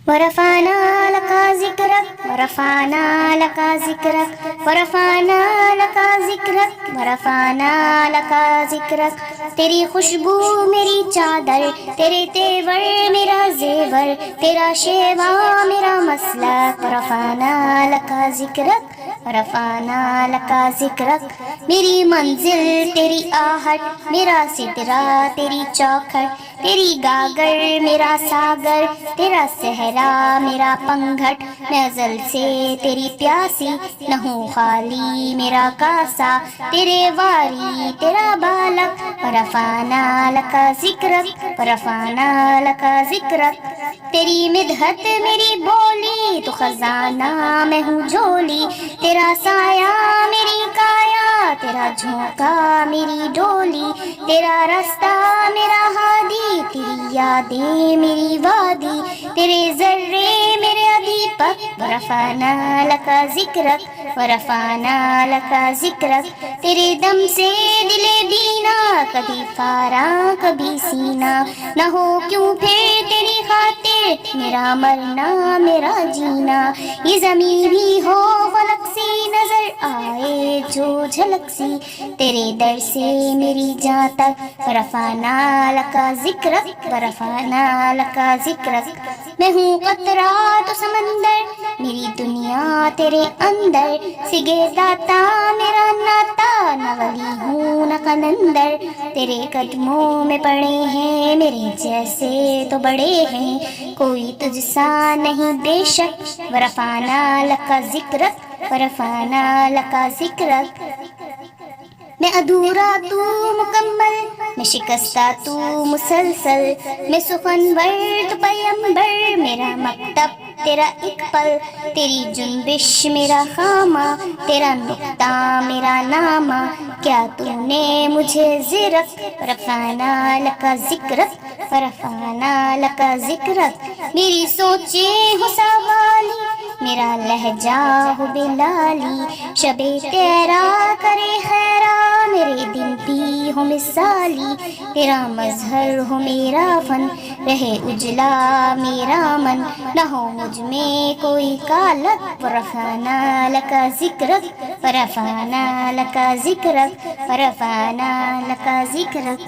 ورفعنا لك ذکرک ورفعنا لك ذکرک ورفعنا لك ذکرک ورفعنا لك ذکرک تیری خوشبو میری چادر، تیرے تیور میرا زیور، تیرا شیوا میرا مسلک، ورفعنا لك ذکرک ورفعنا لك ذکرک میری منزل تیری آہٹ، میرا سدرا تیری چوکھٹ، تیری گاگر میرا ساگر، تیرا صحرا میرا پنگھٹ، میں ازل سے تیری پیاسی، نہ ہوں خالی میرا کاسا، تیرے واری تیرا بالک، ورفعنا لك ذکرک ورفعنا لك ذکرک تیری مدحت میری بولی، تو خزانہ میں ہوں جھولی، تیرا سایہ میری کایا، تیرا جھونکا میری ڈولی، تیرا رستہ میرا ہادی، تیری یادیں میری وادی، تیرے ذرے میرے ادیپک، ورفعنا لك ذکرک ورفعنا لك ذکرک تیرے دم سے دل بینا، کبھی فارا کبھی سینا، نہ ہو کیوں پھر تیری خاطر میرا مرنا میرا جینا، یہ زمین بھی ہو فلک سی، نظر آئے جو جھلک سی، تیرے در سے میری جاں تک، ورفعنا لك ذکرک ورفعنا لك ذکرک میں ہوں قطرہ تو سمندر، میری دنیا تیرے اندر، سگے داتا میرا ناتا، نہ ولی ہوں نہ قلندر، تیرے قدموں میں پڑے ہیں میرے جیسے تو بڑے ہیں، کوئی تجھ سا نہیں بے شک، ورفعنا لك ذکرک ورفعنا لك ذکرک میں ادھورا تو مکمل، میں شکستہ تو مسلسل، میں سخنور تو پیمبر، میرا مکتب تیرا ایک پل، تیری جنبش میرا خامہ، تیرا نقطہ میرا نامہ، کیا تو نے مجھے زرک، ورفعنا لك ذکرک ورفعنا لك ذکرک میری سوچیں ہو سوالی، میرا لہجہ ہو بلالی، شب تیرا کرے خیرا، میرے دن بھی ہو مثالی، تیرا مظہر ہو میرا فن، رہے اجلا میرا من، نہ ہو مجھ میں کوئی کالک، ورفعنا لك ذکرک ورفعنا لك ذکرک ورفعنا لك ذکرک